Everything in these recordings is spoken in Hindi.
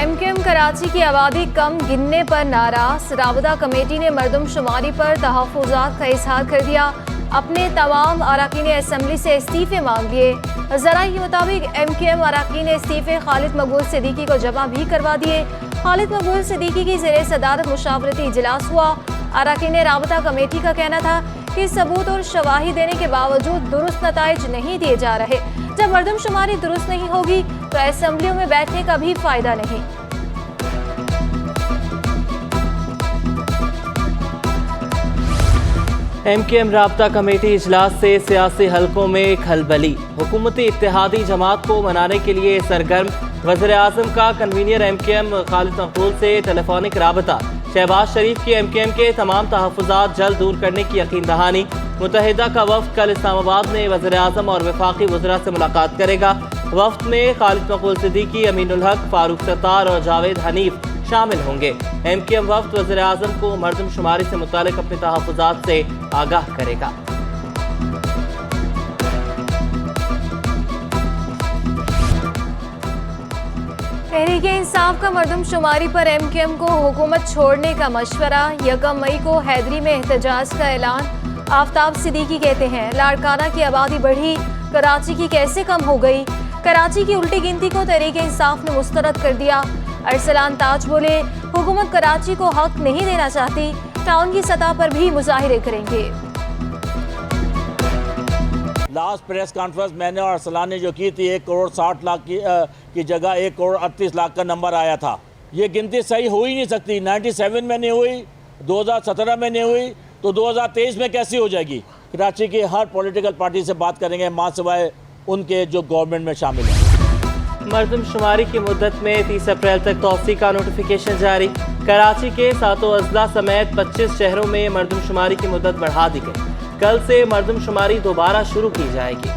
एमकेएम कराची की आबादी कम गिनने पर नाराज। राबता कमेटी ने मरदमशुमारी पर तहफ़्फ़ुज़ात का इज़हार कर दिया। अपने तमाम अरकान असम्बली से इस्तीफ़े मांग लिए। ज़राए के मुताबिक एमकेएम अरकान इस्तीफ़े खालिद मकबूल सिद्दीकी को जमा भी करवा दिए। खालिद मकबूल सिद्दीकी की ज़ेरे सदारत मुशावरती इजलास हुआ। अरकान राबता कमेटी का कहना था कि सबूत और शवाहिद देने के बावजूद दुरुस्त नताइज नहीं दिए जा रहे। जब मरदमशुमारी दुरुस्त नहीं होगी तो असम्बलियों में बैठने का भी फायदा नहीं। एमकेएम राबता कमेटी इजलास से सियासी हलकों में खलबली। हुकूमती इत्तेहादी जमात को मनाने के लिए सरगर्म। वज़ीर आज़म का कन्वीनर एमकेएम खालिद मकबूल से टेलीफोनिक राबता। शहबाज शरीफ की एमकेएम के तमाम तहफ़्फ़ुज़ात जल्द दूर करने की यकीन दहानी। मुत्तहिदा का वफ़द कल इस्लामाबाद में वज़ीर आज़म और वफाकी वज़रा से मुलाकात करेगा। वफ़द में खालिद मकबूल सिद्दीकी, अमीनुल हक, फारूक सत्तार और जावेद हनीफ शामिल होंगे। एमकेएम वफ़द वज़ीर आज़म को मरदमशुमारी से मुतालिक अपने तहफ़्फ़ुज़ात से आगाह करेगा। तहरीक इंसाफ का मरदमशुमारी पर एमकेएम को हुकूमत छोड़ने का मशवरा। 1 मई को हैदरी में एहतजाज का ऐलान। आफ्ताब सिद्दीकी कहते हैं लाड़काना की आबादी बढ़ी, कराची की कैसे कम हो गई। कराची की उल्टी गिनती को तहरीक इंसाफ ने मुस्तरद कर दिया। अरसलान ताज बोले हुकूमत कराची को हक नहीं देना चाहती, टाउन की सतह पर भी मुजाहिरे करेंगे। लास्ट प्रेस कॉन्फ्रेंस मैंने और अरसलान ने जो की थी 1 करोड़ 60 लाख की जगह 1 करोड़ 38 लाख का नंबर आया था। ये गिनती सही हो ही नहीं सकती। 97 में नहीं हुई, 2017 में नहीं हुई, तो 2023 में कैसी हो जाएगी। कराची की हर पॉलिटिकल पार्टी से बात करेंगे, मां सिवाय उनके जो गवर्नमेंट में शामिल है। मरदमशुमारी की मुद्दत में 30 अप्रैल तक तौसी का नोटिफिकेशन जारी। कराची के 7 अजला समेत 25 शहरों में मरदमशुमारी की मुद्दत बढ़ा दी गई। कल से मरदमशुमारी दोबारा शुरू की जाएगी।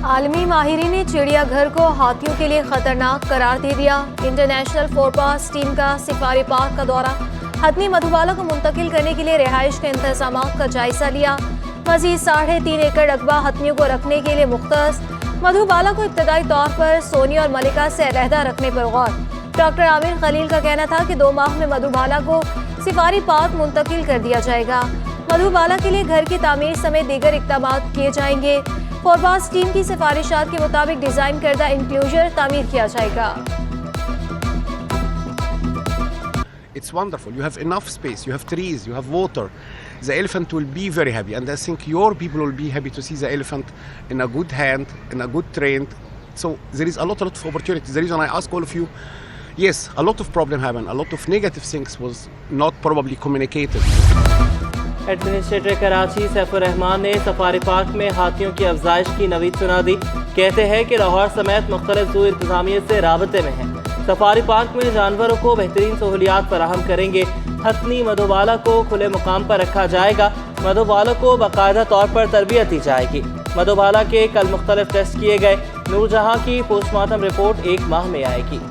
आलमी माहिरीन ने चिड़ियाघर को हाथियों के लिए खतरनाक करार दे दिया। इंटरनेशनल फोरपास टीम का सिफारी पार्क का दौरा। हथनी मधुबाला को मुंतकिल करने के लिए रिहाइश के इंतजाम का जायजा लिया। मजीद 3.5 एकड़ रकबा हथनियों को रखने के लिए मुख्तस। मधुबाला को इब्तदाई तौर पर सोनी और मलिका से अलहदा रखने पर गौर। डॉक्टर आमिर खलील का कहना था कि 2 माह में मधुबाला को सिफारी पार्क मुंतकिल कर दिया जाएगा। मधुबाला के लिए घर की तामीर समेत दीगर इक़दाम किए जाएंगे। फोरपास टीम की सिफारिशात के मुताबिक डिजाइन करदा इंक्लूजर तामीर किया जाएगा। It's wonderful. You have enough space, you have trees, you have water. The elephant will be very happy, and I think your people will be happy to see the elephant in a good hand, in a good trained. So there is a lot of opportunities. The reason I ask all of you, yes, a lot of problem happened, a lot of negative things was not probably communicated. Administrator Karachi Saifur Rahman ने सफारी पार्क में हाथियों की अफजाइश की नवीद सुना दी। कहते हैं कि लाहौर समेत मुख्तलिफ ज़ू इंतजामिया से राबते में हैं। सफारी पार्क में जानवरों को बेहतरीन सहूलियात फराहम करेंगे। हथनी मधुबाला को खुले मुकाम पर रखा जाएगा। मधुबाला को बाकायदा तौर पर तरबियत दी जाएगी। मधुबाला के कल मुख्तलिफ टेस्ट किए गए। नूरजहां की पोस्टमार्टम रिपोर्ट 1 माह में आएगी।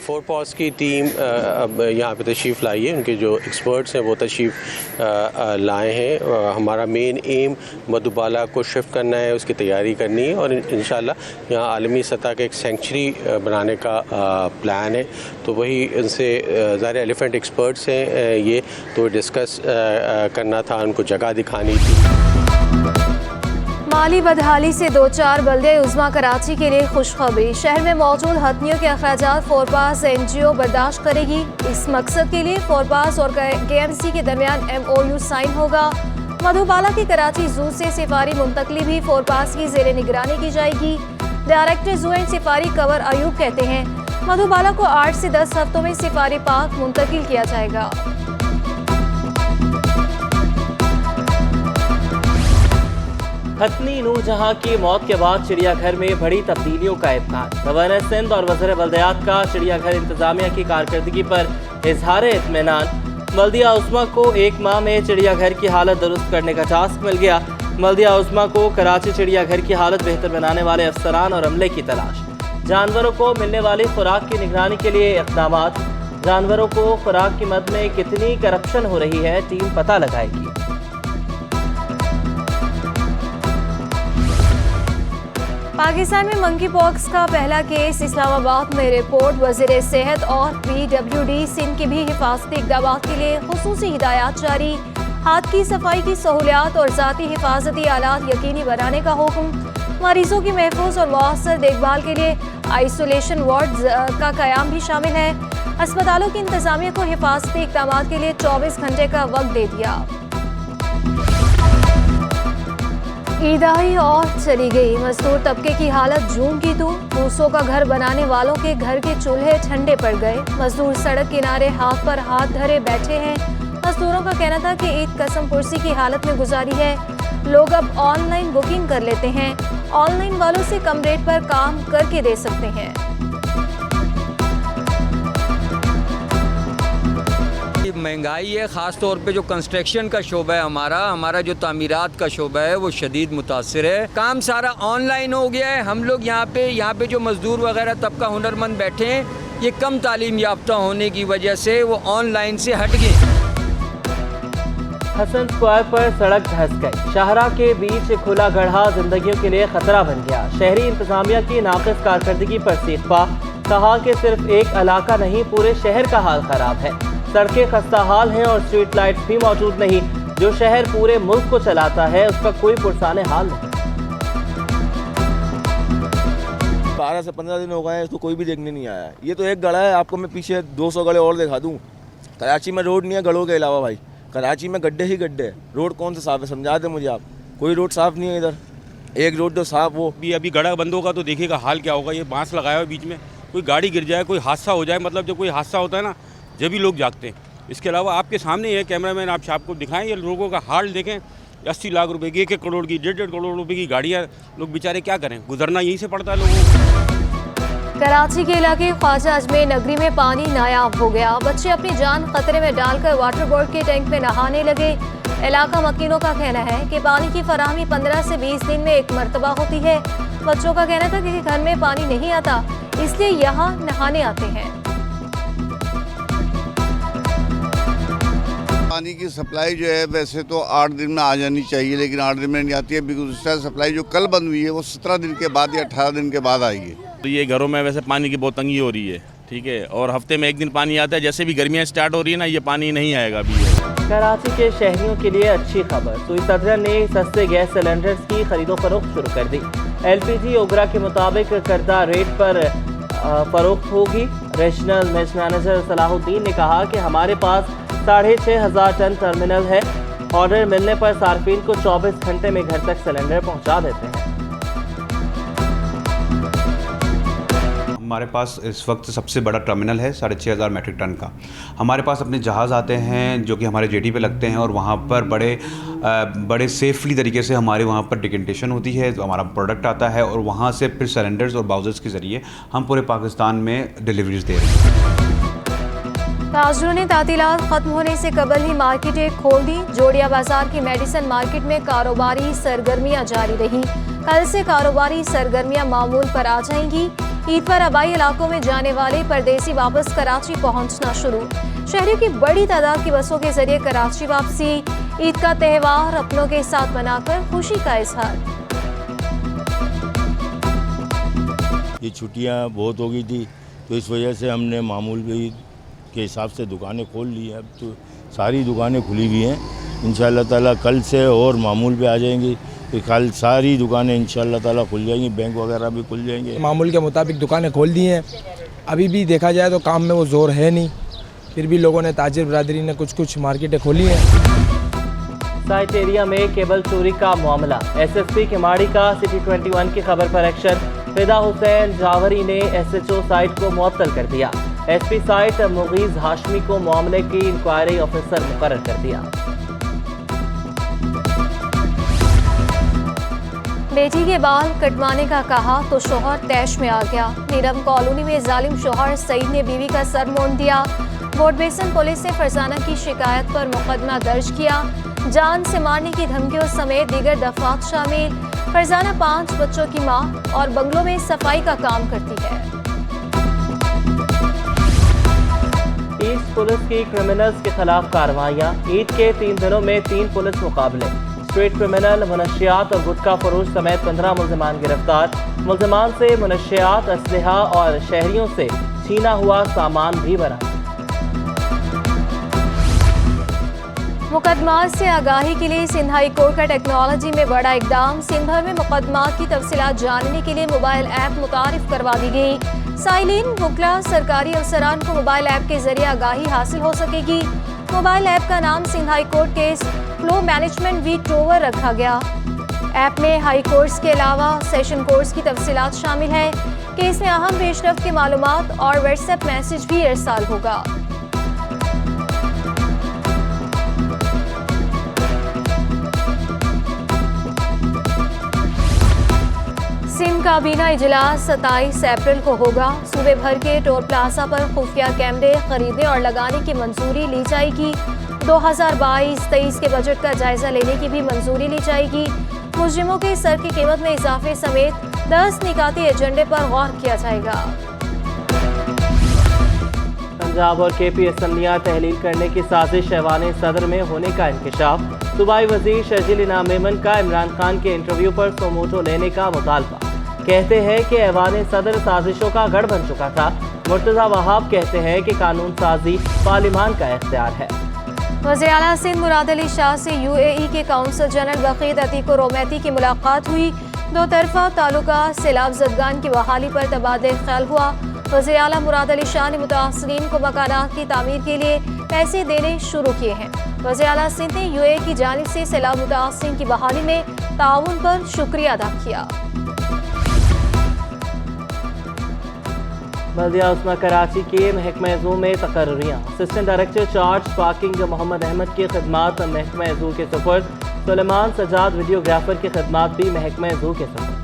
फोरपास की टीम अब यहाँ पे तशरीफ़ लाई है। उनके जो एक्सपर्ट्स हैं वो तशरीफ़ लाए हैं। हमारा मेन एम मधुबाला को शिफ्ट करना है, उसकी तैयारी करनी है और इंशाल्लाह यहाँ आलमी सतह का एक सेंचुरी बनाने का प्लान है। तो वही उनसे ज़ाहिर एलिफेंट एक्सपर्ट्स हैं ये, तो डिस्कस करना था, उनको जगह दिखानी थी। माली बदहाली से 2-4 बल्दे उज़्मा कराची के लिए खुशखबरी। शहर में मौजूद हथनियों के अखराजात फोरपास NGO बर्दाश्त करेगी। इस मकसद के लिए फोरपास और KMC के दरमियान MOU साइन होगा। मधुबाला की कराची जू से सिफारी मुंतकली भी फोरपास की ज़ेरे निगरानी की जाएगी। डायरेक्टर जू एंड सिफारी कवर अयूब कहते हैं मधुबाला को 8 से 10 हफ्तों में सिफारी पार्क मुंतकिल किया जाएगा। हथनी नूरजहां की मौत के बाद चिड़ियाघर में बड़ी तब्दीलियों का इम्कान। गवर्नर सिंध और वज़ीर बल्दियात का चिड़ियाघर इंतजामिया की कारकर्दगी पर इजहार इत्मीनान। बल्दिया उस्मा को 1 माह में चिड़ियाघर की हालत दुरुस्त करने का टास्क मिल गया। बल्दिया उस्मा को कराची चिड़ियाघर की हालत बेहतर बनाने वाले अफसरान और अमले की तलाश। जानवरों को मिलने वाली खुराक की निगरानी के लिए इक़दामात। जानवरों को खुराक की मद में कितनी करप्शन हो रही है, टीम पता लगाएगी। पाकिस्तान में मंकी पॉक्स का पहला केस इस्लामाबाद में रिपोर्ट। वज़ीर सेहत और PWD सिंध की भी हिफाजती इक़दाम के लिए खुसूसी हिदायत जारी। हाथ की सफाई की सहूलियात और ज़ाती हिफाजती आलात यकीनी बनाने का हुक्म। मरीजों की महफूज और मौसर देखभाल के लिए आइसोलेशन वार्ड का क़याम भी शामिल है। अस्पतालों की इंतजामिया को हिफाजती इक़दाम के लिए 24 घंटे का वक्त दे दिया। ईद आई और चली गई। मजदूर तबके की हालत जूं की तू। दूसरों का घर बनाने वालों के घर के चूल्हे ठंडे पड़ गए। मजदूर सड़क किनारे हाथ पर हाथ धरे बैठे हैं। मजदूरों का कहना था कि ईद कसम पुरसी की हालत में गुजारी है। लोग अब ऑनलाइन बुकिंग कर लेते हैं। ऑनलाइन वालों से कम रेट पर काम करके दे सकते हैं। महंगाई है, ख़ास तौर पे जो कंस्ट्रक्शन का शोबा है, हमारा जो तामीरात का शोबा है वो शदीद मुतासिर है। काम सारा ऑनलाइन हो गया है। हम लोग यहाँ पे जो मज़दूर वगैरह तबका हुनरमंद बैठे हैं, ये कम तालीम याफ्ता होने की वजह से वो ऑनलाइन से हट गए। हसन स्क्वायर पर सड़क धंस गई। शाहरा के बीच खुला गड्ढा जिंदगियों के लिए खतरा बन गया। शहरी इंतजामिया की नाक़िस कारकर्दगी पर सीखपा। कहा कि सिर्फ एक इलाका नहीं, पूरे शहर का हाल खराब है। सड़कें खस्ता हाल हैं और स्ट्रीट लाइट्स भी मौजूद नहीं। जो शहर पूरे मुल्क को चलाता है उसका कोई पुरसाने हाल नहीं। 12 से 15 दिन हो गए हैं, इसको कोई भी देखने नहीं आया है। ये तो एक गड़ा है, आपको मैं पीछे 200 गड़े और दिखा दूँ। कराची में रोड नहीं है गड़ों के अलावा भाई। कराची में गड्ढे ही गड्ढे हैं। रोड कौन सा साफ़ है, समझा दें मुझे आप। कोई रोड साफ़ नहीं है इधर। एक रोड तो साफ़ वो भी अभी गड़ा बंद होगा तो देखिएगा हाल क्या होगा। ये बांस लगाया हुआ बीच में, कोई गाड़ी गिर जाए, कोई हादसा हो जाए, मतलब जब कोई हादसा होता है ना, जब भी लोग जागते हैं। इसके अलावा आपके सामने ही है कैमरामैन, आप आपको दिखाएं ये लोगों का हाल देखें। 80 लाख रुपए की, 1-1 करोड़ की, 1.5 करोड़ रुपए की गाड़ियाँ, लोग बेचारे क्या करें, गुजरना यहीं से पड़ता है लोगों को। कराची के इलाके ख्वाजा अजमेर नगरी में पानी नायाब हो गया। बच्चे अपनी जान खतरे में डालकर वाटर बोर्ड के टैंक में नहाने लगे। इलाका मकीनों का कहना है कि पानी की फराहमी 15 से 20 दिन में एक मरतबा होती है। बच्चों का कहना था कि घर में पानी नहीं आता, इसलिए यहाँ नहाने आते हैं। पानी की सप्लाई जो है वैसे तो 8 दिन में आ जानी चाहिए, लेकिन 8 दिन में नहीं आती है। बिकॉज उसका सप्लाई जो कल बंद हुई है वो 17 दिन के बाद या 18 दिन के बाद आएगी। तो ये घरों में वैसे पानी की बहुत तंगी हो रही है, ठीक है। और हफ्ते में 1 दिन पानी आता है। जैसे भी गर्मियाँ स्टार्ट हो रही है ना, ये पानी नहीं आएगा अभी। कराची के शहरियों के लिए अच्छी खबर। सुई सदर ने सस्ते गैस सिलेंडर्स की खरीदो फरोख्त शुरू कर दी। LPG ओगरा के मुताबिक करदा रेट पर फरोख्त होगी। रीजनल मैनेजर सलाहुद्दीन ने कहा कि हमारे पास 6,500 टन टर्मिनल है। ऑर्डर मिलने पर सार्फिन को 24 घंटे में घर तक सिलेंडर पहुंचा देते हैं। हमारे पास इस वक्त सबसे बड़ा टर्मिनल है 6,500 मैट्रिक टन का। हमारे पास अपने जहाज़ आते हैं जो कि हमारे जेटी पे लगते हैं और वहाँ पर बड़े सेफली तरीके से हमारे वहाँ पर डिकेंटेशन होती है, तो हमारा प्रोडक्ट आता है और वहाँ से फिर सिलेंडर्स और बाउजर्स के ज़रिए हम पूरे पाकिस्तान में डिलीवरीज दे रहे हैं। ताजरों ने तातीलात खत्म होने से कबल ही मार्केटें खोल दी। जोड़िया बाजार की मेडिसन मार्केट में कारोबारी सरगर्मियां जारी रही। कल से कारोबारी सरगर्मियां मामूल पर आ जाएंगी। ईद पर आबाई इलाकों में जाने वाले परदेसी वापस कराची पहुंचना शुरू। शहरियों की बड़ी तादाद की बसों के जरिए कराची वापसी। ईद का त्यौहार अपनों के साथ मनाकर खुशी का इजहार। ये छुट्टियां बहुत हो गई थी तो इस वजह से हमने मामूल के हिसाब से दुकानें खोल ली हैं। अब तो सारी दुकानें खुली हुई हैं। इंशाअल्लाह ताला कल से और मामूल पे आ जाएंगी। तो कल सारी दुकानें इंशाअल्लाह ताला खुल जाएंगी, बैंक वगैरह भी खुल जाएंगे। मामूल के मुताबिक दुकानें खोल दी हैं। अभी भी देखा जाए तो काम में वो जोर है नहीं, फिर भी लोगों ने, ताजिर बरादरी ने कुछ मार्केटें खोली हैं। साइट एरिया में केबल चोरी का मामला। SSP किमाड़ी का सिटी 21 की खबर पर एक्शन। फिदा हुसैन जावरी ने SHO साइट को मुअत्तल कर दिया। SP साइट मुगीज हाशमी को मामले की इंक्वायरी ऑफिसर मुकर्रर कर दिया। बेटी के बाल कटवाने का कहा तो शोहर तैश में आ गया। नीरम कॉलोनी में जालिम शोहर सईद ने बीवी का सर मोड़ दिया। बोर्ड बेसन पुलिस ने फरजाना की शिकायत पर मुकदमा दर्ज किया। जान से मारने की धमकियों समेत दीगर दफात शामिल। फरजाना 5 बच्चों की मां और बंगलों में सफाई का काम करती है। ईस्ट पुलिस की क्रिमिनल्स के खिलाफ कार्रवाइयां। ईद के 3 दिनों में 3 पुलिस मुकाबले। स्ट्रीट क्रिमिनल, मुनशियात और गुटखा फरोश समेत 15 मुल्जिमान गिरफ्तार। मुल्जिमान से मुनशियात, असलहा और शहरियों से छीना हुआ सामान भी बरामद। मुकदमात से आगाही के लिए सिंध हाई कोर्ट का टेक्नोलॉजी में बड़ा इकदाम। सिंध भर में मुकदमात की तफसीलात जानने के लिए मोबाइल ऐप मुतारिफ करवा दी गई। साइलिन, वकला, सरकारी अफसरान को मोबाइल ऐप के जरिए आगाही हासिल हो सकेगी। मोबाइल ऐप का नाम Sindh high court case flow management वी टोवर रखा गया। ऐप में हाई कोर्ट्स के अलावा सेशन कोर्ट्स की तफसीलात शामिल हैं। केस में अहम पेशरफ्त की मालूमात और व्हाट्सएप मैसेज भी इरसाल होगा। सिंध काबीना इजलास 27 अप्रैल को होगा। सूबे भर के टोल प्लाजा पर खुफिया कैमरे खरीदने और लगाने की मंजूरी ली जाएगी। 2022-23 के बजट का जायजा लेने की भी मंजूरी ली जाएगी। मुजरिमों के सर की कीमत में इजाफे समेत 10 निकाती एजेंडे पर गौर किया जाएगा। पंजाब और केपी असम्बलियाँ तहलील करने की साजिश ऐवान सदर में होने का इंकशाफ। सूबाई वजीर शर्जील इनाम मेमन का इमरान खान के इंटरव्यू पर सोमोटो लेने का मुतालबा। कहते हैं कि ऐवान सदर साजिशों का गढ़ बन चुका था। मुर्तज़ा वहाब कहते हैं कि कानून साजी पार्लिमान का इख्तियार है। वज़ीर आला सिंध मुराद अली शाह से UAE के काउंसल जनरल बकीत अतीक रोमैती की मुलाकात हुई। दो तरफा ताल्लुका सैलाब ज़दगान की बहाली पर तबादले ख्याल हुआ। वज़ीर आला मुराद अली शाह ने मुतासरीन को मकानात की तामीर के लिए पैसे देने शुरू किए हैं। वज़ीर आला सिंध ने UAE की जानिब से सैलाब मुतासरीन की बहाली में ताउन पर शुक्रिया अदा किया। बल्दिया उस्मा कराची के महकमा ज़ू में तकर्रियाँ। Assistant director charge parking Mohammad Ahmed की खिदमात महकमा ज़ू के सुपुर्द। सुलेमान सजाद वीडियोग्राफर की खिदमात भी महकमा ज़ू के सुपुर्द।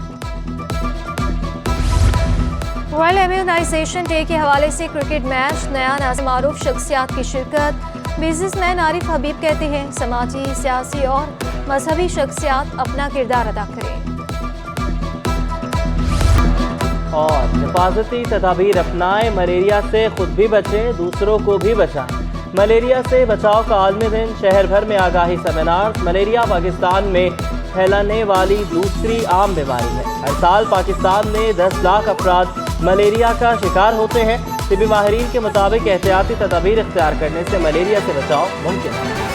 वर्ल्ड इम्यूनाइजेशन डे के हवाले से क्रिकेट मैच, नया नाज़ मारूफ शख्सियात की शिरकत। बिजनेसमैन आरिफ हबीब कहते हैं समाजी, सियासी और मजहबी शख्सियात अपना किरदार अदा करें। और हिफाजती तदाबीर अपनाएं, मलेरिया से खुद भी बचें, दूसरों को भी बचाएं। मलेरिया से बचाव का आलमी दिन, शहर भर में आगाही सेमिनार। मलेरिया पाकिस्तान में फैलाने वाली दूसरी आम बीमारी है। हर साल पाकिस्तान में 10 लाख अफराद मलेरिया का शिकार होते हैं। तिबी माहिरीन के मुताबिक एहतियाती तदाबीर इख्तियार करने से मलेरिया से बचाव मुमकिन है।